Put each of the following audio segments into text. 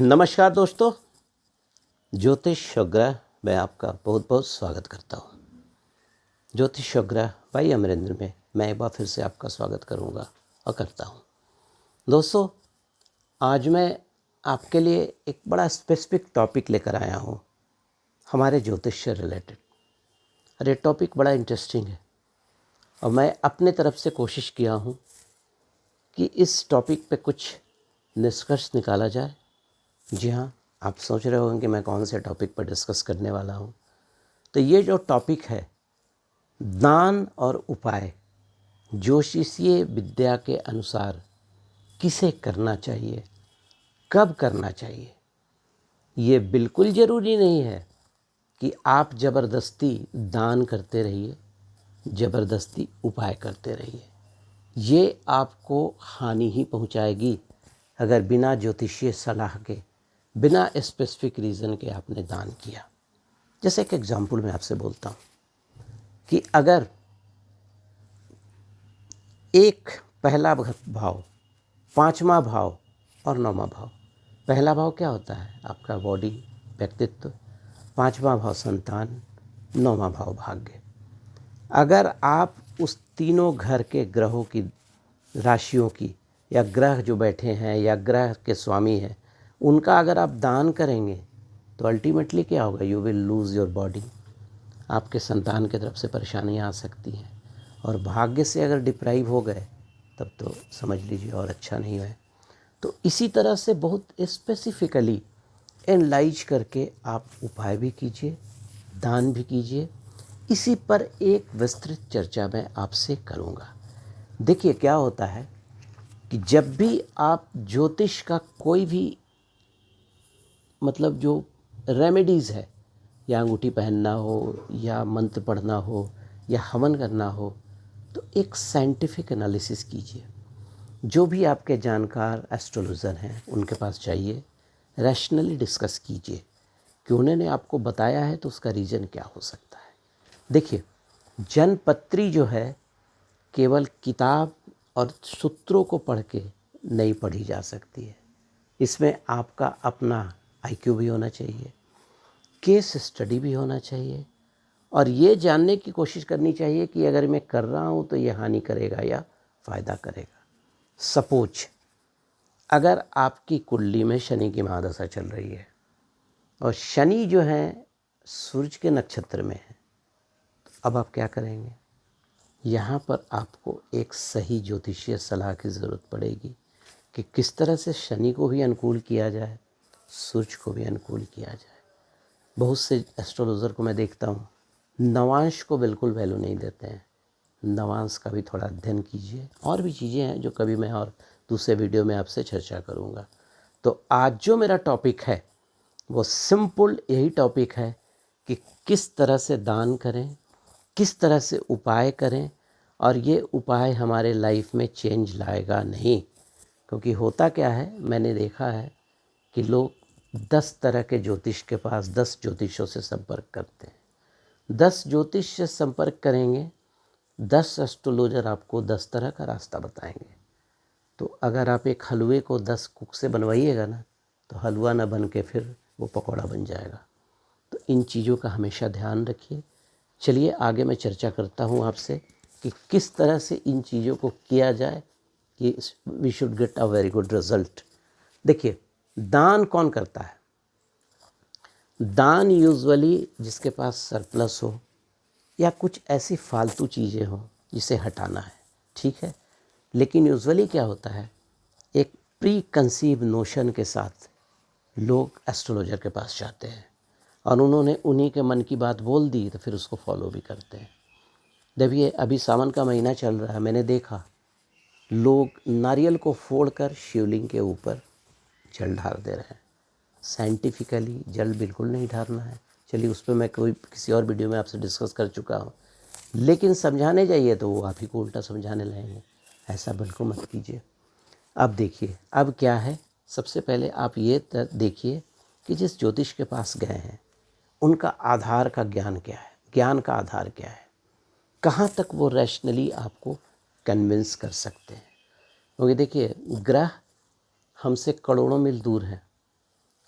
नमस्कार दोस्तों, ज्योतिष और ग्रह में आपका बहुत बहुत स्वागत करता हूँ। ज्योतिष और ग्रह भाई अमरेंद्र में मैं एक बार फिर से आपका स्वागत करूँगा और करता हूँ। दोस्तों, आज मैं आपके लिए एक बड़ा स्पेसिफिक टॉपिक लेकर आया हूँ हमारे ज्योतिष से रिलेटेड। और ये टॉपिक बड़ा इंटरेस्टिंग है और मैं अपने तरफ से कोशिश किया हूँ कि इस टॉपिक पे कुछ निष्कर्ष निकाला जाए। जी हाँ, आप सोच रहे होंगे कि मैं कौन से टॉपिक पर डिस्कस करने वाला हूँ। तो ये जो टॉपिक है, दान और उपाय ज्योतिषीय विद्या के अनुसार किसे करना चाहिए, कब करना चाहिए। ये बिल्कुल ज़रूरी नहीं है कि आप ज़बरदस्ती दान करते रहिए, ज़बरदस्ती उपाय करते रहिए। ये आपको हानि ही पहुँचाएगी अगर बिना ज्योतिषीय सलाह के, बिना स्पेसिफिक रीज़न के आपने दान किया। जैसे एक एग्जाम्पल मैं आपसे बोलता हूँ कि अगर एक पहला भाव, पाँचवा भाव और नौवां भाव, पहला भाव क्या होता है? आपका बॉडी, व्यक्तित्व। पाँचवा भाव संतान, नौवां भाव भाग्य। अगर आप उस तीनों घर के ग्रहों की, राशियों की, या ग्रह जो बैठे हैं या ग्रह के स्वामी हैं, उनका अगर आप दान करेंगे तो अल्टीमेटली क्या होगा? You will lose your body. आपके संतान की तरफ से परेशानियां आ सकती हैं, और भाग्य से अगर डिप्राइव हो गए तब तो समझ लीजिए और अच्छा नहीं है। तो इसी तरह से बहुत स्पेसिफिकली एनालाइज करके आप उपाय भी कीजिए, दान भी कीजिए। इसी पर एक विस्तृत चर्चा मैं आपसे करूँगा। देखिए क्या होता है कि जब भी आप ज्योतिष का कोई भी मतलब जो रेमेडीज़ है, या अंगूठी पहनना हो, या मंत्र पढ़ना हो, या हवन करना हो, तो एक साइंटिफिक एनालिसिस कीजिए। जो भी आपके जानकार एस्ट्रोलॉजर हैं उनके पास जाइए, रैशनली डिस्कस कीजिए कि उन्होंने आपको बताया है तो उसका रीज़न क्या हो सकता है। देखिए, जनपत्री जो है केवल किताब और सूत्रों को पढ़ के नहीं पढ़ी जा सकती है। इसमें आपका अपना आईक्यू भी होना चाहिए, केस स्टडी भी होना चाहिए, और ये जानने की कोशिश करनी चाहिए कि अगर मैं कर रहा हूँ तो ये हानि करेगा या फ़ायदा करेगा। सपोज अगर आपकी कुंडली में शनि की महादशा चल रही है और शनि जो है सूर्य के नक्षत्र में है, तो अब आप क्या करेंगे? यहाँ पर आपको एक सही ज्योतिषीय सलाह की ज़रूरत पड़ेगी कि किस तरह से शनि को भी अनुकूल किया जाए, सूर्य को भी अनुकूल किया जाए। बहुत से एस्ट्रोलॉजर को मैं देखता हूँ, नवांश को बिल्कुल वैल्यू नहीं देते हैं। नवांश का भी थोड़ा अध्ययन कीजिए। और भी चीज़ें हैं जो कभी मैं और दूसरे वीडियो में आपसे चर्चा करूँगा। तो आज जो मेरा टॉपिक है वो सिंपल यही टॉपिक है कि किस तरह से दान करें, किस तरह से उपाय करें, और ये उपाय हमारे लाइफ में चेंज लाएगा नहीं। क्योंकि होता क्या है, मैंने देखा है कि लोग 10 तरह के ज्योतिष के पास 10 ज्योतिषों से संपर्क करते हैं। 10 ज्योतिष से संपर्क करेंगे, 10 एस्ट्रोलॉजर आपको 10 तरह का रास्ता बताएंगे। तो अगर आप एक हलवे को 10 कुक से बनवाइएगा ना, तो हलवा ना बन के फिर वो पकौड़ा बन जाएगा। तो इन चीज़ों का हमेशा ध्यान रखिए। चलिए आगे मैं चर्चा करता हूँ आपसे कि किस तरह से इन चीज़ों को किया जाए कि we should get a very good result. देखिए, दान कौन करता है? दान यूजुअली जिसके पास सरप्लस हो या कुछ ऐसी फालतू चीज़ें हो जिसे हटाना है, ठीक है। लेकिन यूजुअली क्या होता है, एक प्री कंसीव नोशन के साथ लोग एस्ट्रोलॉजर के पास जाते हैं और उन्होंने उन्हीं के मन की बात बोल दी तो फिर उसको फॉलो भी करते हैं। देखिए, अभी सावन का महीना चल रहा है, मैंने देखा लोग नारियल को फोड़कर शिवलिंग के ऊपर जल ढाल दे रहे हैं। साइंटिफिकली जल बिल्कुल नहीं ढालना है। चलिए, उस पर मैं कोई किसी और वीडियो में आपसे डिस्कस कर चुका हूँ। लेकिन समझाने जाइए तो वो आप ही को उल्टा समझाने लगेंगे। ऐसा बिल्कुल मत कीजिए। अब देखिए, अब क्या है, सबसे पहले आप ये देखिए कि जिस ज्योतिष के पास गए हैं उनका आधार का ज्ञान क्या है, ज्ञान का आधार क्या है, कहाँ तक वो रैशनली आपको कन्विंस कर सकते हैं। क्योंकि देखिए, ग्रह हमसे करोड़ों मील दूर हैं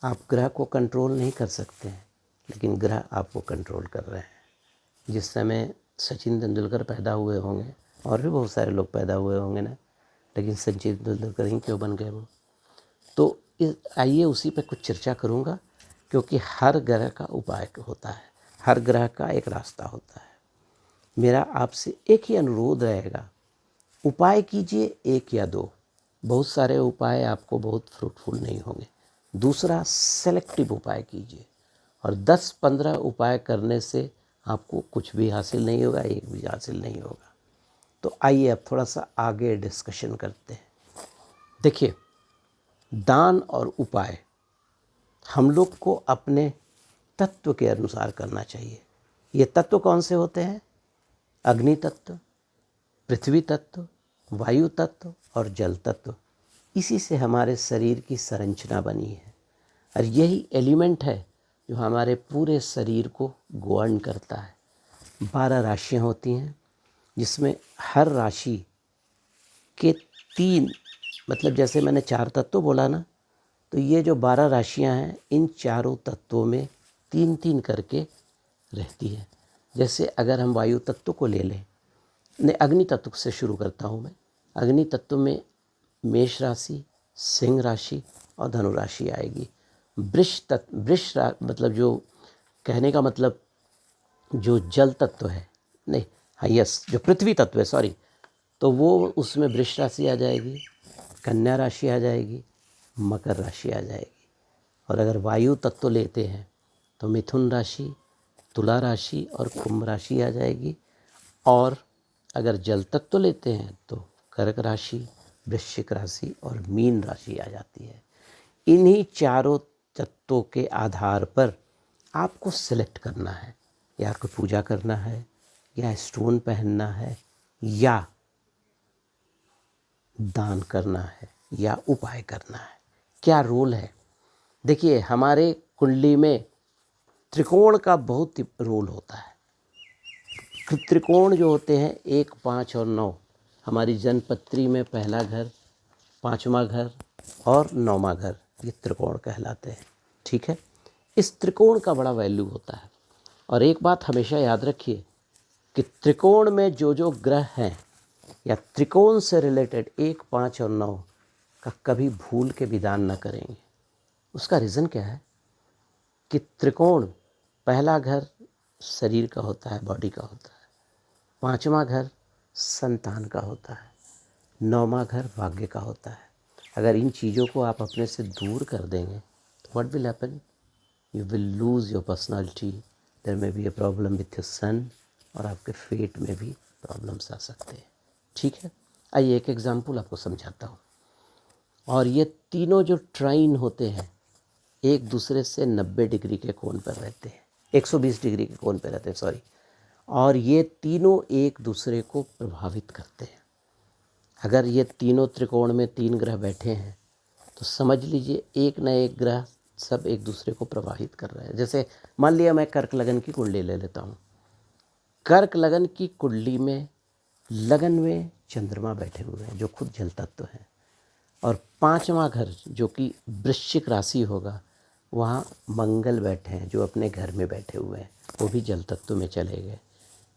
आप ग्रह को कंट्रोल नहीं कर सकते हैं, लेकिन ग्रह आपको कंट्रोल कर रहे हैं। जिस समय सचिन तेंदुलकर पैदा हुए होंगे, और भी बहुत सारे लोग पैदा हुए होंगे ना, लेकिन सचिन तेंदुलकर ही क्यों बन गए वो। तो आइए उसी पर कुछ चर्चा करूँगा, क्योंकि हर ग्रह का उपाय होता है, हर ग्रह का एक रास्ता होता है। मेरा आपसे एक ही अनुरोध रहेगा, उपाय कीजिए एक या दो, बहुत सारे उपाय आपको बहुत फ्रूटफुल नहीं होंगे। दूसरा, सेलेक्टिव उपाय कीजिए, और 10-15 उपाय करने से आपको कुछ भी हासिल नहीं होगा, एक भी हासिल नहीं होगा। तो आइए अब थोड़ा सा आगे डिस्कशन करते हैं। देखिए, दान और उपाय हम लोग को अपने तत्व के अनुसार करना चाहिए। ये तत्व कौन से होते हैं? अग्नि तत्व, पृथ्वी तत्व, वायु तत्व और जल तत्व। इसी से हमारे शरीर की संरचना बनी है, और यही एलिमेंट है जो हमारे पूरे शरीर को गवर्न करता है। 12 राशियाँ होती हैं, जिसमें हर राशि के 3, मतलब जैसे मैंने 4 तत्व बोला ना, तो ये जो 12 राशियाँ हैं, इन चारों तत्वों में 3-3 करके रहती है। जैसे अगर हम वायु तत्व को ले लें, नहीं, अग्नि तत्व से शुरू करता हूँ मैं। अग्नि तत्व में मेष राशि, सिंह राशि और धनु राशि आएगी। मतलब जो कहने का मतलब जो जल तत्व है, नहीं, हाँ यस, जो पृथ्वी तत्व है, सॉरी, तो वो उसमें वृष राशि आ जाएगी, कन्या राशि आ जाएगी, मकर राशि आ जाएगी। और अगर वायु तत्व लेते हैं तो मिथुन राशि, तुला राशि और कुंभ राशि आ जाएगी। और अगर जल तत्व लेते हैं तो कर्क राशि, वृश्चिक राशि और मीन राशि आ जाती है। इन्हीं चारों तत्वों के आधार पर आपको सिलेक्ट करना है, या कोई पूजा करना है, या स्टोन पहनना है, या दान करना है, या उपाय करना है। क्या रोल है? देखिए, हमारे कुंडली में त्रिकोण का बहुत रोल होता है। त्रिकोण जो होते हैं 1, 5 और 9, हमारी जन्मपत्री में पहला घर, 5वां घर और 9वां घर, ये त्रिकोण कहलाते हैं। ठीक है, इस त्रिकोण का बड़ा वैल्यू होता है। और एक बात हमेशा याद रखिए कि त्रिकोण में जो जो ग्रह हैं, या त्रिकोण से रिलेटेड 1, 5 और 9 का कभी भूल के विधान न करेंगे। उसका रीज़न क्या है कि त्रिकोण, पहला घर शरीर का होता है, बॉडी का होता है, 5वां घर संतान का होता है, 9वां घर भाग्य का होता है। अगर इन चीज़ों को आप अपने से दूर कर देंगे तो what will happen? You will lose your personality, there may be a problem with your son, और आपके फेट में भी प्रॉब्लम्स आ सकते हैं। ठीक है, आइए एक एग्जाम्पल आपको समझाता हूँ। और ये तीनों जो ट्राइन होते हैं, एक दूसरे से 90 डिग्री के कोण पर रहते हैं, 120 डिग्री के कोण पर रहते हैं, सॉरी। और ये तीनों एक दूसरे को प्रभावित करते हैं। अगर ये तीनों त्रिकोण में 3 ग्रह बैठे हैं तो समझ लीजिए एक न एक ग्रह सब एक दूसरे को प्रभावित कर रहे हैं। जैसे मान लिया मैं कर्क लगन की कुंडली ले लेता हूँ। कर्क लगन की कुंडली में लगन में चंद्रमा बैठे हुए हैं, जो खुद जल तत्व हैं। और 5वां घर जो कि वृश्चिक राशि होगा, वहाँ मंगल बैठे हैं, जो अपने घर में बैठे हुए हैं, वो भी जल तत्व में चले गए।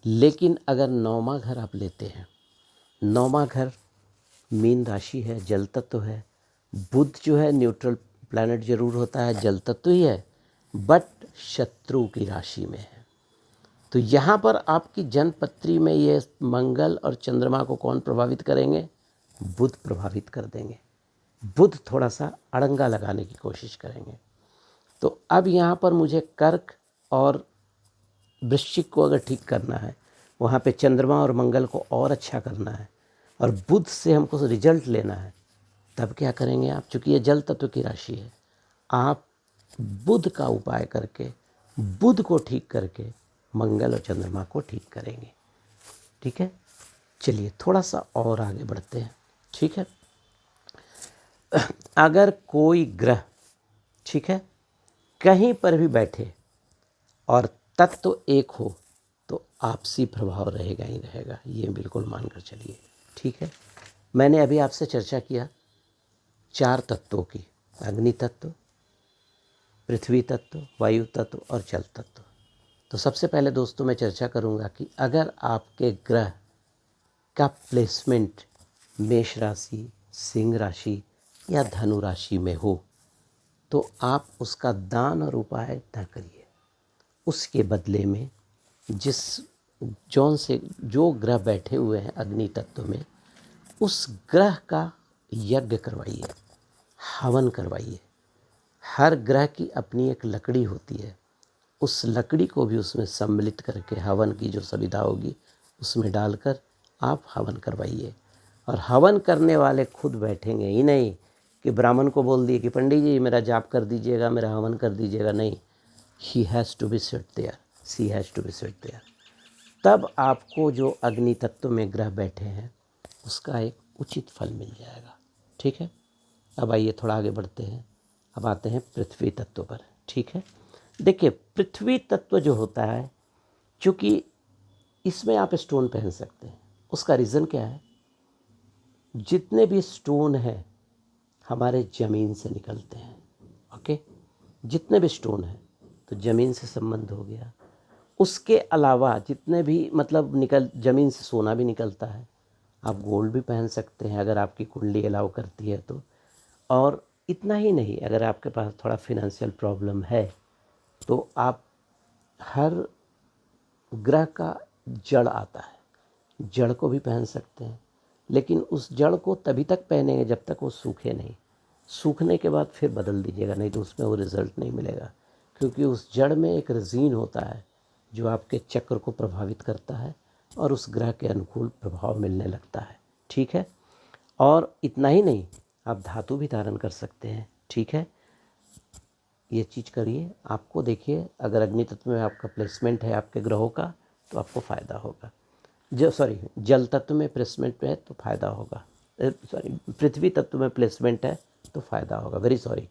लेकिन अगर 9वां घर आप लेते हैं, 9वां घर मीन राशि है, जल तत्व है। बुध जो है न्यूट्रल प्लैनेट जरूर होता है, जल तत्व ही है, बट शत्रु की राशि में है। तो यहाँ पर आपकी जन्मपत्री में ये मंगल और चंद्रमा को कौन प्रभावित करेंगे? बुध प्रभावित कर देंगे। बुध थोड़ा सा अड़ंगा लगाने की कोशिश करेंगे। तो अब यहाँ पर मुझे कर्क और वृश्चिक को अगर ठीक करना है, वहाँ पे चंद्रमा और मंगल को और अच्छा करना है, और बुध से हमको रिजल्ट लेना है, तब क्या करेंगे आप? चूँकि ये जल तत्व की राशि है, आप बुध का उपाय करके, बुध को ठीक करके मंगल और चंद्रमा को ठीक करेंगे। ठीक है, चलिए थोड़ा सा और आगे बढ़ते हैं। ठीक है, अगर कोई ग्रह, ठीक है, कहीं पर भी बैठे और तत्व एक हो तो आपसी प्रभाव रहेगा ही रहेगा, ये बिल्कुल मानकर चलिए। ठीक है, मैंने अभी आपसे चर्चा किया 4 तत्वों की, अग्नि तत्व, पृथ्वी तत्व, वायु तत्व और जल तत्व। तो सबसे पहले दोस्तों मैं चर्चा करूंगा कि अगर आपके ग्रह का प्लेसमेंट मेष राशि, सिंह राशि या धनु राशि में हो तो आप उसका दान और उपाय न करिए। उसके बदले में जो ग्रह बैठे हुए हैं अग्नि तत्व में, उस ग्रह का यज्ञ करवाइए, हवन करवाइए। हर ग्रह की अपनी एक लकड़ी होती है, उस लकड़ी को भी उसमें सम्मिलित करके हवन की जो सुविधा होगी उसमें डालकर आप हवन करवाइए। और हवन करने वाले खुद बैठेंगे ही नहीं कि ब्राह्मण को बोल दिए कि पंडित जी मेरा जाप कर दीजिएगा, मेरा हवन कर दीजिएगा। नहीं, he has to be sit there, she has to be sit there. तब आपको जो अग्नि तत्व में ग्रह बैठे हैं उसका एक उचित फल मिल जाएगा। ठीक है, अब आइए थोड़ा आगे बढ़ते हैं। अब आते हैं पृथ्वी तत्व पर। ठीक है, देखिए पृथ्वी तत्व जो होता है, चूँकि इसमें आप स्टोन पहन सकते हैं। उसका रीज़न क्या है, जितने भी स्टोन हैं हमारे ज़मीन से निकलते हैं। ओके, जितने भी स्टोन हैं तो ज़मीन से संबंध हो गया। उसके अलावा जितने भी ज़मीन से सोना भी निकलता है। आप गोल्ड भी पहन सकते हैं अगर आपकी कुंडली अलाउ करती है तो। और इतना ही नहीं, अगर आपके पास थोड़ा फिनेंशियल प्रॉब्लम है तो आप हर ग्रह का जड़ आता है, जड़ को भी पहन सकते हैं। लेकिन उस जड़ को तभी तक पहनेंगे जब तक वो सूखे नहीं। सूखने के बाद फिर बदल दीजिएगा, नहीं तो उसमें वो रिज़ल्ट नहीं मिलेगा। क्योंकि उस जड़ में एक रेज़ीन होता है जो आपके चक्र को प्रभावित करता है और उस ग्रह के अनुकूल प्रभाव मिलने लगता है। ठीक है, और इतना ही नहीं, आप धातु भी धारण कर सकते हैं। ठीक है, ये चीज़ करिए, आपको देखिए अगर अग्नि तत्व में आपका प्लेसमेंट है आपके ग्रहों का तो आपको फ़ायदा होगा। जल तत्व में प्लेसमेंट है तो फ़ायदा होगा। पृथ्वी तत्व में प्लेसमेंट है तो फ़ायदा होगा। वेरी सॉरी,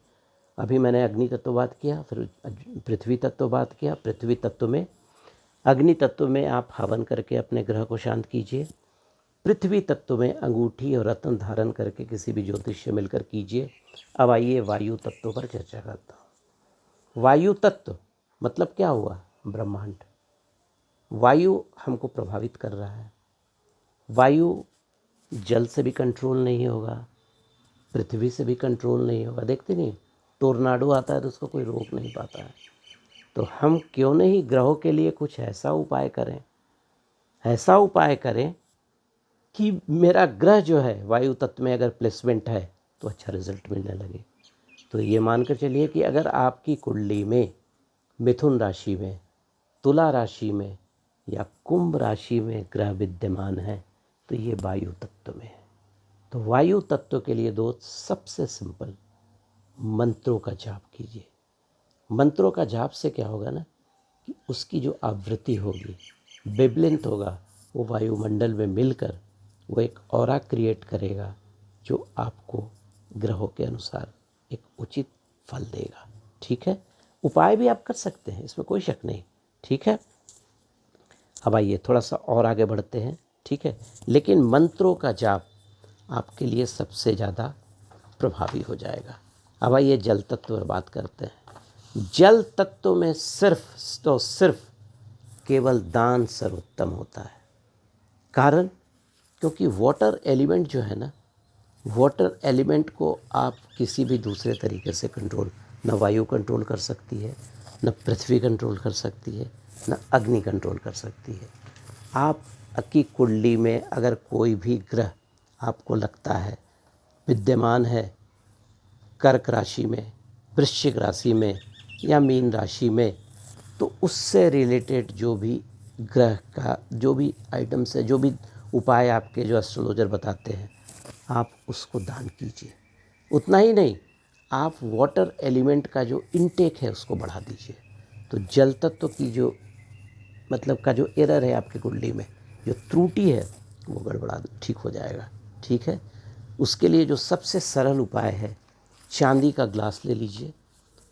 अभी मैंने अग्नि तत्व बात किया, फिर पृथ्वी तत्व बात किया। पृथ्वी तत्व में, अग्नि तत्व में आप हवन करके अपने ग्रह को शांत कीजिए। पृथ्वी तत्व में अंगूठी और रत्न धारण करके किसी भी ज्योतिष से मिलकर कीजिए। अब आइए वायु तत्व पर चर्चा करता हूँ। वायु तत्व मतलब क्या हुआ, ब्रह्मांड। वायु हमको प्रभावित कर रहा है। वायु जल से भी कंट्रोल नहीं होगा, पृथ्वी से भी कंट्रोल नहीं होगा। देखते नहीं, टोर्नाडो आता है तो उसको कोई रोक नहीं पाता है। तो हम क्यों नहीं ग्रहों के लिए कुछ ऐसा उपाय करें कि मेरा ग्रह जो है वायु तत्व में अगर प्लेसमेंट है तो अच्छा रिजल्ट मिलने लगे। तो ये मान कर चलिए कि अगर आपकी कुंडली में मिथुन राशि में, तुला राशि में या कुंभ राशि में ग्रह विद्यमान है तो ये वायु तत्व में है। तो वायु तत्व के लिए दोस्त सबसे सिंपल, मंत्रों का जाप कीजिए। मंत्रों का जाप से क्या होगा ना कि उसकी जो आवृत्ति होगी, वेवलेंथ होगा, वो वायुमंडल में मिलकर वो एक ऑरा क्रिएट करेगा जो आपको ग्रहों के अनुसार एक उचित फल देगा। ठीक है, उपाय भी आप कर सकते हैं, इसमें कोई शक नहीं। ठीक है, अब आइए थोड़ा सा और आगे बढ़ते हैं। ठीक है, लेकिन मंत्रों का जाप आपके लिए सबसे ज़्यादा प्रभावी हो जाएगा। अब आइए जल तत्व पर बात करते हैं। जल तत्व में सिर्फ केवल दान सर्वोत्तम होता है। कारण, क्योंकि वाटर एलिमेंट जो है ना, वाटर एलिमेंट को आप किसी भी दूसरे तरीके से कंट्रोल, न वायु कंट्रोल कर सकती है, न पृथ्वी कंट्रोल कर सकती है, न अग्नि कंट्रोल कर सकती है। आप की कुंडली में अगर कोई भी ग्रह आपको लगता है विद्यमान है कर्क राशि में, वृश्चिक राशि में या मीन राशि में, तो उससे रिलेटेड जो भी ग्रह का जो भी आइटम्स है, जो भी उपाय आपके जो एस्ट्रोलॉजर बताते हैं, आप उसको दान कीजिए। उतना ही नहीं, आप वाटर एलिमेंट का जो इनटेक है उसको बढ़ा दीजिए। तो जल तत्व की जो का जो एरर है आपकी कुंडली में, जो त्रुटि है, वो गड़बड़ा ठीक हो जाएगा। ठीक है, उसके लिए जो सबसे सरल उपाय है, चांदी का ग्लास ले लीजिए,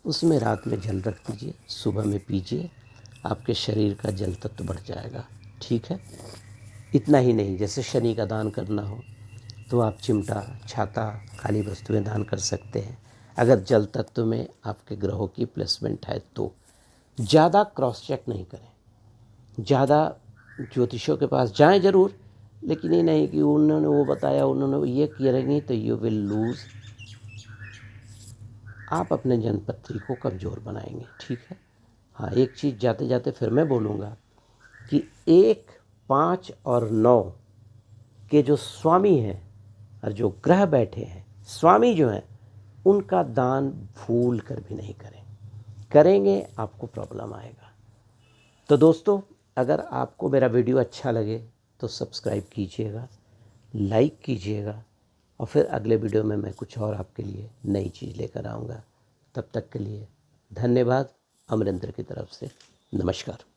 उसमें रात में जल रख दीजिए, सुबह में पीजिए, आपके शरीर का जल तत्व बढ़ जाएगा। ठीक है, इतना ही नहीं, जैसे शनि का दान करना हो तो आप चिमटा, छाता, खाली वस्तुएं दान कर सकते हैं। अगर जल तत्व में आपके ग्रहों की प्लेसमेंट है तो ज़्यादा क्रॉस चेक नहीं करें, ज़्यादा ज्योतिषों के पास जाएं ज़रूर, लेकिन ये नहीं कि उन्होंने वो बताया, उन्होंने ये करेंगे तो यू विल लूज़। आप अपने जन्मपत्री को कमज़ोर बनाएंगे, ठीक है। हाँ, एक चीज़ जाते जाते फिर मैं बोलूँगा कि 1, 5 और 9 के जो स्वामी हैं और जो ग्रह बैठे हैं, स्वामी जो हैं, उनका दान भूल कर भी नहीं करें, करेंगे आपको प्रॉब्लम आएगा। तो दोस्तों, अगर आपको मेरा वीडियो अच्छा लगे तो सब्सक्राइब कीजिएगा, लाइक कीजिएगा, और फिर अगले वीडियो में मैं कुछ और आपके लिए नई चीज़ लेकर आऊँगा। तब तक के लिए धन्यवाद। अमरेंद्र की तरफ से नमस्कार।